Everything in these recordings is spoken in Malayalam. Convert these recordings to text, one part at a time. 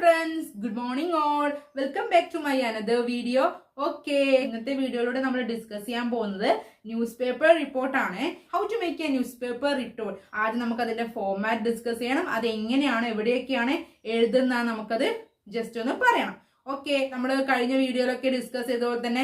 friends, good morning all. Welcome back to my another video. Okay, ഇന്നത്തെ വീഡിയോയിലൂടെ നമ്മൾ ഡിസ്കസ് ചെയ്യാൻ പോകുന്നത് ന്യൂസ് പേപ്പർ റിപ്പോർട്ടാണ്. How to make a newspaper report. ആദ്യം നമുക്ക് അതിന്റെ ഫോർമാറ്റ് ഡിസ്കസ് ചെയ്യണം. അത് എങ്ങനെയാണ് എവിടെയൊക്കെയാണ് എഴുതുന്ന നമുക്കത് ജസ്റ്റ് ഒന്ന് പറയണം. ഓക്കെ, നമ്മൾ കഴിഞ്ഞ വീഡിയോയിലൊക്കെ ഡിസ്കസ് ചെയ്ത പോലെ തന്നെ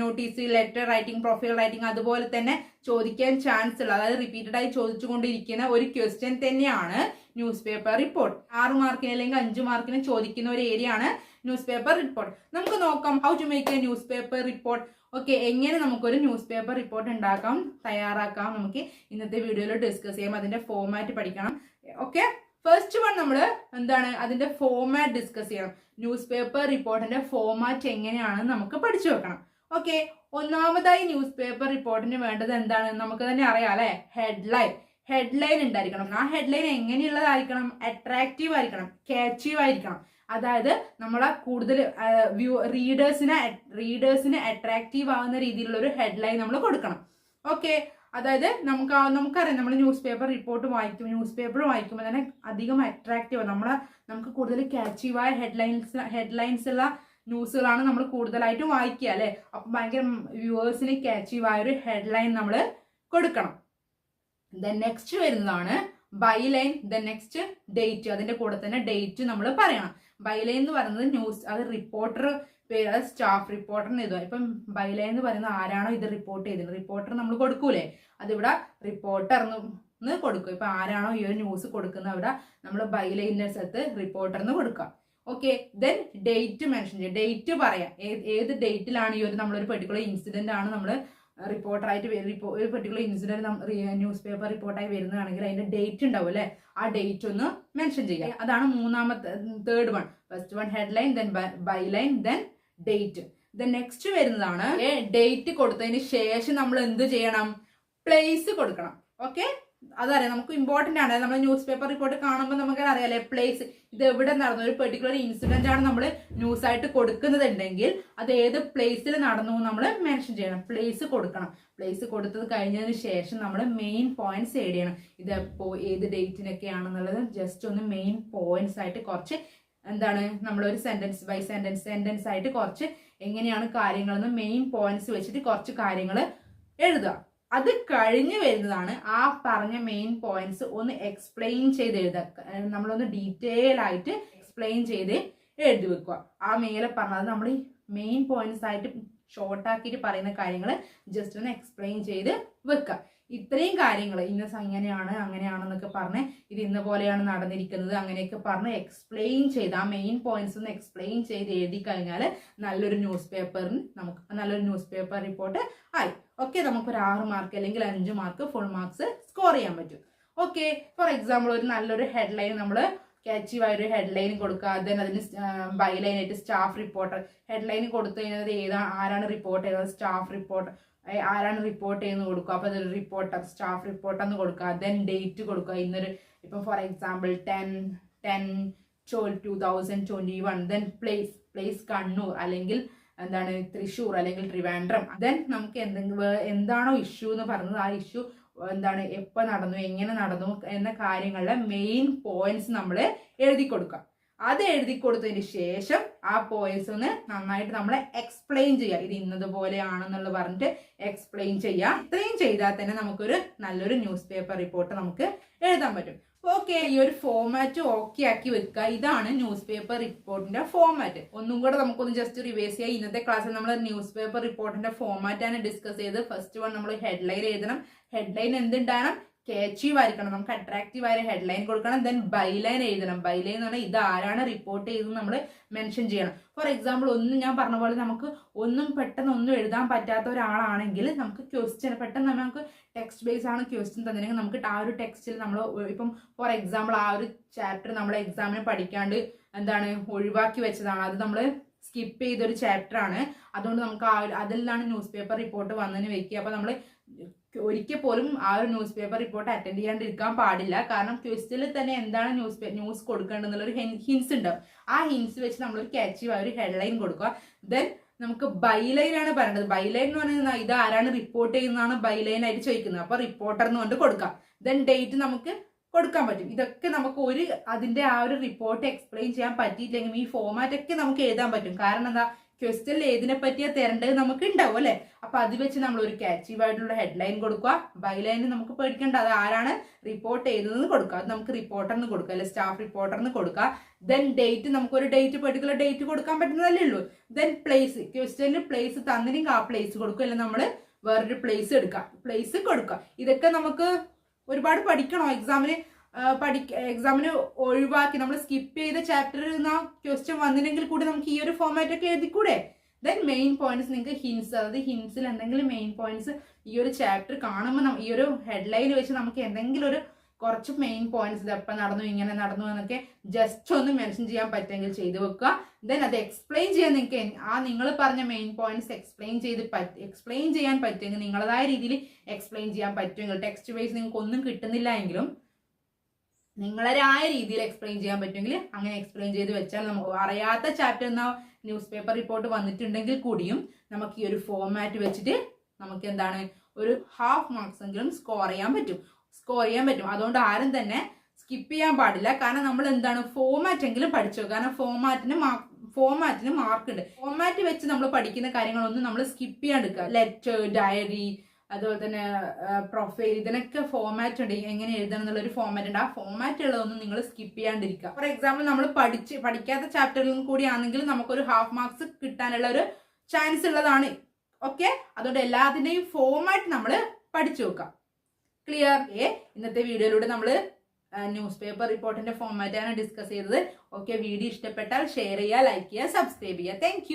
notice letter writing profile writing അതുപോലെ തന്നെ ചോദിക്കാൻ ചാൻസ് ഉള്ള, അതായത് റിപ്പീറ്റഡ് ആയി ചോദിച്ചുകൊണ്ടിരിക്കുന്ന ഒരു ക്വസ്റ്റ്യൻ തന്നെയാണ് ന്യൂസ് പേപ്പർ റിപ്പോർട്ട്. 6 മാർക്കിന് അല്ലെങ്കിൽ 5 മാർക്കിന് ചോദിക്കുന്ന ഒരു ഏരിയ ആണ് ന്യൂസ് പേപ്പർ റിപ്പോർട്ട്. നമുക്ക് നോക്കാം how to make a newspaper report. Okay, എങ്ങനെ നമുക്കൊരു ന്യൂസ് പേപ്പർ റിപ്പോർട്ട് ഉണ്ടാക്കാം, തയ്യാറാക്കാം, നമുക്ക് ഇന്നത്തെ വീഡിയോയിൽ ഡിസ്കസ് ചെയ്യാം. അതിന്റെ ഫോർമാറ്റ് പഠിക്കണം. ഓക്കെ, ഫസ്റ്റ് വൺ നമ്മൾ എന്താണ് അതിന്റെ ഫോർമാറ്റ് ഡിസ്കസ് ചെയ്യണം. ന്യൂസ് പേപ്പർ റിപ്പോർട്ടിന്റെ ഫോർമാറ്റ് എങ്ങനെയാണെന്ന് നമുക്ക് പഠിച്ചു വെക്കണം. ഓക്കെ, ഒന്നാമതായി ന്യൂസ് പേപ്പർ റിപ്പോർട്ടിന് വേണ്ടത് എന്താണ് നമുക്ക് തന്നെ അറിയാം അല്ലെ. ഹെഡ്ലൈൻ ഉണ്ടായിരിക്കണം. ആ ഹെഡ്ലൈൻ എങ്ങനെയുള്ളതായിരിക്കണം? അട്രാക്റ്റീവ് ആയിരിക്കണം, ക്യാച്ചീവ് ആയിരിക്കണം. അതായത് നമ്മളെ കൂടുതൽ റീഡേഴ്സിന് അട്രാക്റ്റീവ് ആവുന്ന രീതിയിലുള്ള ഒരു ഹെഡ്ലൈൻ നമ്മൾ കൊടുക്കണം. ഓക്കെ, അതായത് നമുക്കറിയാം, നമ്മൾ news paper report news paper വായിക്കുമ്പോൾ തന്നെ അധികം അട്രാക്റ്റീവ് നമുക്ക് കൂടുതൽ ക്യാച്ചീവായ ഹെഡ്ലൈൻസ് ഉള്ള ന്യൂസുകളാണ് നമ്മൾ കൂടുതലായിട്ടും വായിക്കുക അല്ലെ. അപ്പൊ ഭയങ്കര വ്യൂവേഴ്സിന് ക്യാച്ചീവായ ഒരു ഹെഡ്ലൈൻ നമ്മൾ കൊടുക്കണം. ദെൻ നെക്സ്റ്റ് വരുന്നതാണ് ബൈലൈൻ. Then next date. അതിന്റെ കൂടെ തന്നെ ഡേറ്റ് നമ്മൾ പറയണം. ബൈലൈൻ എന്ന് പറയുന്നത് ന്യൂസ്, അത് റിപ്പോർട്ടർ പേര്, അത് സ്റ്റാഫ് റിപ്പോർട്ടറിന് എഴുതുക. ഇപ്പം ബൈലൈൻ എന്ന് പറയുന്നത് ആരാണോ ഇത് റിപ്പോർട്ട് ചെയ്തത്, റിപ്പോർട്ടർ നമ്മൾ കൊടുക്കൂലേ, അതിവിടെ റിപ്പോർട്ടർന്ന് കൊടുക്കും. ഇപ്പൊ ആരാണോ ഈ ഒരു ന്യൂസ് കൊടുക്കുന്നത് അവിടെ നമ്മൾ ബൈലൈനിന്റെ സ്ഥലത്ത് റിപ്പോർട്ടർന്ന് കൊടുക്കുക. ഓക്കെ, ദെൻ ഡേറ്റ് മെൻഷൻ ചെയ്യുക. ഡേറ്റ് പറയാം, ഏത് ഡേറ്റിലാണ് ഈ ഒരു നമ്മളൊരു പെർട്ടിക്കുലർ ഇൻസിഡന്റ് ആണ് നമ്മൾ റിപ്പോർട്ടറായിട്ട് ഒരു പെർട്ടിക്കുലർ ഇൻസിഡന്റ് ന്യൂസ് പേപ്പർ റിപ്പോർട്ടായി വരുന്നതാണെങ്കിൽ അതിന്റെ ഡേറ്റ് ഉണ്ടാവും അല്ലെ. ആ ഡേറ്റ് ഒന്ന് മെൻഷൻ ചെയ്യുക. അതാണ് third one. First one headline, then byline, then date. Then next വരുന്നതാണ് ഡേറ്റ് കൊടുത്തതിന് ശേഷം നമ്മൾ എന്ത് ചെയ്യണം? പ്ലേസ് കൊടുക്കണം. ഓക്കെ, അതറിയാം, നമുക്ക് ഇമ്പോർട്ടന്റ് ആണ്. നമ്മൾ ന്യൂസ് പേപ്പർ റിപ്പോർട്ട് കാണുമ്പോൾ നമുക്ക് അറിയാലേ പ്ലേസ്, ഇത് എവിടെ നടന്നു, ഒരു പെർട്ടിക്കുലർ ഇൻസിഡന്റ് ആണ് നമ്മൾ ന്യൂസ് ആയിട്ട് കൊടുക്കുന്നുണ്ടെങ്കിൽ അത് ഏത് പ്ലേസിൽ നടന്നു നമ്മൾ മെൻഷൻ ചെയ്യണം. പ്ലേസ് കൊടുക്കണം. പ്ലേസ് കൊടുത്തത് കഴിഞ്ഞതിന് ശേഷം നമ്മൾ മെയിൻ പോയിന്റ്സ് ആഡ് ചെയ്യണം. ഇത് എപ്പോൾ ഏത് ഡേറ്റിനൊക്കെയാണെന്നുള്ളത് ജസ്റ്റ് ഒന്ന് മെയിൻ പോയിന്റ്സ് ആയിട്ട് കുറച്ച് നമ്മളൊരു സെന്റൻസ് ബൈ സെന്റൻസ് ആയിട്ട് കുറച്ച് എങ്ങനെയാണ് കാര്യങ്ങളെന്ന് മെയിൻ പോയിന്റ്സ് വെച്ചിട്ട് കുറച്ച് കാര്യങ്ങൾ എഴുതുക. അത് കഴിഞ്ഞ് വരുന്നതാണ് ആ പറഞ്ഞ മെയിൻ പോയിന്റ്സ് ഒന്ന് എക്സ്പ്ലെയിൻ ചെയ്ത് എഴുതുക. നമ്മളൊന്ന് ഡീറ്റെയിൽ ആയിട്ട് എക്സ്പ്ലെയിൻ ചെയ്ത് എഴുതി വെക്കുക. ആ മേലെ പറഞ്ഞത് നമ്മൾ ഈ മെയിൻ പോയിന്റ്സ് ആയിട്ട് ഷോർട്ടാക്കിയിട്ട് പറയുന്ന കാര്യങ്ങൾ ജസ്റ്റ് ഒന്ന് എക്സ്പ്ലെയിൻ ചെയ്ത് വെക്കുക. ഇത്രയും കാര്യങ്ങൾ ഇങ്ങനെയാണ് അങ്ങനെയാണെന്നൊക്കെ പറഞ്ഞ് ഇത് ഇന്ന പോലെയാണ് നടന്നിരിക്കുന്നത് അങ്ങനെയൊക്കെ പറഞ്ഞ് എക്സ്പ്ലെയിൻ ചെയ്ത് ആ മെയിൻ പോയിന്റ്സ് ഒന്ന് എക്സ്പ്ലെയിൻ ചെയ്ത് എഴുതി കഴിഞ്ഞാൽ നല്ലൊരു ന്യൂസ് പേപ്പർ റിപ്പോർട്ട് ആയി. ഓക്കെ, നമുക്കൊരു 6 മാർക്ക് അല്ലെങ്കിൽ 5 മാർക്ക് ഫുൾ മാർക്സ് സ്കോർ ചെയ്യാൻ പറ്റും. ഓക്കെ, ഫോർ എക്സാമ്പിൾ ഒരു നല്ലൊരു ഹെഡ്ലൈൻ നമ്മൾ ക്യാച്ചീവായ ഒരു ഹെഡ്ലൈൻ കൊടുക്കുക. ദെൻ അതിന് ബൈലൈൻ ആയിട്ട് സ്റ്റാഫ് റിപ്പോർട്ടർ. ഹെഡ്ലൈൻ കൊടുത്തു കഴിഞ്ഞാൽ ആരാണ് റിപ്പോർട്ട് ചെയ്തത്, സ്റ്റാഫ് റിപ്പോർട്ടർ ആരാണ് റിപ്പോർട്ട് ചെയ്യുന്നത് കൊടുക്കുക. അപ്പൊ അതൊരു റിപ്പോർട്ടർ, സ്റ്റാഫ് റിപ്പോർട്ടർ എന്ന് കൊടുക്കുക. ദെൻ ഡേറ്റ് കൊടുക്കുക. ഇന്നൊരു ഇപ്പം for example 10/12/2021. Then place Kannur അല്ലെങ്കിൽ തൃശ്ശൂർ അല്ലെങ്കിൽ ട്രിവാൻഡ്രം. ദെൻ നമുക്ക് എന്താണോ ഇഷ്യൂ എന്ന് പറയുന്നത് ആ ഇഷ്യൂ എപ്പോൾ നടന്നു, എങ്ങനെ നടന്നു എന്ന കാര്യങ്ങളുടെ മെയിൻ പോയിന്റ്സ് നമ്മൾ എഴുതി കൊടുക്കുക. അത് എഴുതി കൊടുത്തതിന് ശേഷം ആ പോയിന്റ്സ് ഒന്ന് നന്നായിട്ട് നമ്മൾ എക്സ്പ്ലെയിൻ ചെയ്യുക. ഇത് ഇന്നതുപോലെയാണെന്നുള്ളത് പറഞ്ഞിട്ട് എക്സ്പ്ലെയിൻ ചെയ്യുക. ഇത്രയും ചെയ്താൽ തന്നെ നമുക്കൊരു നല്ലൊരു ന്യൂസ് പേപ്പർ റിപ്പോർട്ട് നമുക്ക് എഴുതാൻ പറ്റും. ഓക്കെ, ഈ ഒരു ഫോർമാറ്റ് ഓക്കെ ആക്കി വെക്കുക. ഇതാണ് ന്യൂസ് പേപ്പർ റിപ്പോർട്ടിന്റെ ഫോർമാറ്റ്. ഒന്നും കൂടെ നമുക്കൊന്ന് ജസ്റ്റ് റിവേഴ്സ് ചെയ്യാം. ഇന്നത്തെ ക്ലാസ്സിൽ നമ്മൾ ന്യൂസ് പേപ്പർ റിപ്പോർട്ടിന്റെ ഫോർമാറ്റ് ആണ് ഡിസ്കസ് ചെയ്ത്. ഫസ്റ്റ് വൺ നമ്മൾ ഹെഡ്ലൈൻ എഴുതണം. ഹെഡ്ലൈൻ എന്തുണ്ടാകണം? ക്യാച്ചീവ് ആയിരിക്കണം, നമുക്ക് അട്രാക്റ്റീവ് ആയ ഹെഡ്ലൈൻ കൊടുക്കണം. ദെൻ ബൈലൈൻ എഴുതണം. ബൈലൈൻ എന്ന് പറഞ്ഞാൽ ഇത് ആരാണ് റിപ്പോർട്ട് ചെയ്തത് നമ്മൾ മെൻഷൻ ചെയ്യണം. ഫോർ എക്സാമ്പിൾ ഞാൻ പറഞ്ഞ പോലെ നമുക്ക് പെട്ടെന്ന് ഒന്നും എഴുതാൻ പറ്റാത്ത ഒരാളാണെങ്കിൽ നമുക്ക് പെട്ടെന്ന് നമുക്ക് ടെക്സ്റ്റ് ബേസ് ആണ് ക്വസ്റ്റ്യൻ തന്നിട്ടുണ്ടെങ്കിൽ നമുക്ക് ആ ഒരു ടെക്സ്റ്റിൽ നമ്മൾ ഇപ്പം ഫോർ എക്സാമ്പിൾ ആ ഒരു ചാപ്റ്റർ നമ്മൾ എക്സാമിന് പഠിക്കാണ്ട് ഒഴിവാക്കി വെച്ചതാണ്, അത് നമ്മൾ സ്കിപ്പ് ചെയ്തൊരു ചാപ്റ്റർ ആണ്. അതുകൊണ്ട് നമുക്ക് അതിലാണ് ന്യൂസ് പേപ്പർ റിപ്പോർട്ട് വന്നതിന് വെക്കുക. അപ്പൊ നമ്മൾ ഒരിക്കൽ പോലും ആ ഒരു ന്യൂസ് പേപ്പർ റിപ്പോർട്ട് അറ്റൻഡ് ചെയ്യാണ്ടിരിക്കാൻ പാടില്ല. കാരണം ക്വസ്റ്റ്യനിൽ തന്നെ എന്താണ് ന്യൂസ് കൊടുക്കേണ്ടതെന്നുള്ളൊരു ഹിൻസ് ഉണ്ടാവും. ആ ഹിൻസ് വെച്ച് നമ്മളൊരു ക്യാച്ചീവ് ആയ ഒരു ഹെഡ്ലൈൻ കൊടുക്കുക. ദെൻ നമുക്ക് ബൈലൈൻ ആണ് പറയേണ്ടത്. ബൈലൈൻ എന്ന് പറയുന്നത് ഇത് ആരാണ് റിപ്പോർട്ട് ചെയ്യുന്നതാണ് ബൈലൈൻ ആയിട്ട് ചോദിക്കുന്നത്. അപ്പൊ റിപ്പോർട്ടർ എന്ന് കൊണ്ട് കൊടുക്കാം. ദെൻ ഡേറ്റ് നമുക്ക് കൊടുക്കാൻ പറ്റും. ഇതൊക്കെ നമുക്ക് അതിന്റെ ആ ഒരു റിപ്പോർട്ട് എക്സ്പ്ലെയിൻ ചെയ്യാൻ പറ്റിയില്ലെങ്കിൽ ഈ ഫോമാറ്റ് ഒക്കെ നമുക്ക് എഴുതാൻ പറ്റും. കാരണം എന്താ, ക്വസ്റ്റ്യനിൽ ഏതിനെ പറ്റിയാ തരേണ്ടത് നമുക്ക് ഉണ്ടാവും അല്ലെ. അപ്പൊ അത് വെച്ച് നമ്മൾ ഒരു ക്യാച്ചീവ് ആയിട്ടുള്ള ഹെഡ്ലൈൻ കൊടുക്കുക. ബൈലൈന് നമുക്ക് പേടിക്കേണ്ട, അത് ആരാണ് റിപ്പോർട്ട് ചെയ്തതെന്ന് കൊടുക്കുക. അത് നമുക്ക് റിപ്പോർട്ടറിന് കൊടുക്കുക, അല്ലെ സ്റ്റാഫ് റിപ്പോർട്ടറിന് കൊടുക്കുക. ദെൻ ഡേറ്റ്, നമുക്കൊരു ഡേറ്റ് പെർട്ടിക്കുലർ ഡേറ്റ് കൊടുക്കാൻ പറ്റുന്നതല്ലേ ഉള്ളൂ. ദെൻ പ്ലേസ്, ക്വസ്റ്റ്യനിൽ പ്ലേസ് തന്നില്ലെങ്കിൽ ആ പ്ലേസ് കൊടുക്കുക, അല്ലെങ്കിൽ നമ്മൾ വേറൊരു പ്ലേസ് എടുക്കുക, പ്ലേസ് കൊടുക്കുക. ഇതൊക്കെ നമുക്ക് ഒരുപാട് പഠിക്കണോ എക്സാമിന് ഒഴിവാക്കി നമ്മൾ സ്കിപ്പ് ചെയ്ത ചാപ്റ്ററിൽ നിന്ന് ക്വസ്റ്റ്യൻ വന്നില്ലെങ്കിൽ കൂടി നമുക്ക് ഈ ഒരു ഫോമാറ്റ് ഒക്കെ എഴുതിക്കൂടെ. ദെൻ മെയിൻ പോയിന്റ്സ്, നിങ്ങൾക്ക് ഹിൻസ്, അതായത് ഹിൻസിൽ എന്തെങ്കിലും മെയിൻ പോയിന്റ്സ് ഈ ഒരു ചാപ്റ്റർ കാണുമ്പോൾ ഈ ഒരു ഹെഡ്ലൈൻ വെച്ച് നമുക്ക് എന്തെങ്കിലും ഒരു കുറച്ച് മെയിൻ പോയിന്റ്സ് ഇതെപ്പം നടന്നു, ഇങ്ങനെ നടന്നു എന്നൊക്കെ ജസ്റ്റ് ഒന്ന് മെൻഷൻ ചെയ്യാൻ പറ്റുമെങ്കിൽ ചെയ്ത് വെക്കുക. ദെൻ അത് എക്സ്പ്ലെയിൻ ചെയ്യാൻ നിങ്ങൾക്ക് നിങ്ങൾ പറഞ്ഞ മെയിൻ പോയിന്റ്സ് എക്സ്പ്ലെയിൻ ചെയ്യാൻ പറ്റുമെങ്കിൽ, നിങ്ങളതായ രീതിയിൽ എക്സ്പ്ലെയിൻ ചെയ്യാൻ പറ്റുമെങ്കിൽ, ടെക്സ്റ്റ് വൈസ് നിങ്ങൾക്ക് ഒന്നും കിട്ടുന്നില്ല എങ്കിലും നിങ്ങളായ രീതിയിൽ എക്സ്പ്ലെയിൻ ചെയ്യാൻ പറ്റുമെങ്കിൽ അങ്ങനെ എക്സ്പ്ലെയിൻ ചെയ്ത് വെച്ചാൽ, നമുക്ക് അറിയാത്ത ചാപ്റ്റർ എന്ന ന്യൂസ് പേപ്പർ റിപ്പോർട്ട് വന്നിട്ടുണ്ടെങ്കിൽ കൂടിയും നമുക്ക് ഈ ഒരു ഫോമാറ്റ് വെച്ചിട്ട് നമുക്ക് എന്താണ് ഒരു ഹാഫ് മാർക്സ് എങ്കിലും സ്കോർ ചെയ്യാൻ പറ്റും. അതുകൊണ്ട് ആരും തന്നെ സ്കിപ്പ് ചെയ്യാൻ പാടില്ല. കാരണം നമ്മൾ എന്താണ് ഫോമാറ്റ് എങ്കിലും പഠിച്ചു, കാരണം ഫോമാറ്റിന് മാർക്ക് ഉണ്ട്. ഫോമാറ്റ് വെച്ച് നമ്മൾ പഠിക്കുന്ന കാര്യങ്ങളൊന്നും നമ്മൾ സ്കിപ്പ് ചെയ്യാണ്ടിരിക്കുക. ലെറ്റർ, ഡയറി, അതുപോലെ തന്നെ പ്രൊഫൈൽ, ഇതിനൊക്കെ ഫോമാറ്റ് ഉണ്ട്, എങ്ങനെ എഴുതണം എന്നുള്ള ഒരു ഫോമാറ്റ് ഉണ്ട്. ആ ഫോമാറ്റ് ഉള്ളതൊന്നും നിങ്ങൾ സ്കിപ്പ് ചെയ്യാണ്ടിരിക്കുക. ഫോർ എക്സാമ്പിൾ നമ്മൾ പഠിക്കാത്ത ചാപ്റ്ററിലും കൂടി ആണെങ്കിൽ നമുക്കൊരു ഹാഫ് മാർക്സ് കിട്ടാനുള്ള ഒരു ചാൻസ് ഉള്ളതാണ്. ഓക്കെ, അതുകൊണ്ട് എല്ലാത്തിൻ്റെയും ഫോമാറ്റ് നമ്മൾ പഠിച്ചു വെക്കാം. ക്ലിയർ? ഇന്നത്തെ വീഡിയോയിലൂടെ നമ്മൾ ന്യൂസ് പേപ്പർ റിപ്പോർട്ടിന്റെ ഫോമാറ്റാണ് ഡിസ്കസ് ചെയ്തത്. ഓക്കെ, വീഡിയോ ഇഷ്ടപ്പെട്ടാൽ ഷെയർ ചെയ്യുക, ലൈക്ക് ചെയ്യുക, സബ്സ്ക്രൈബ് ചെയ്യുക. താങ്ക്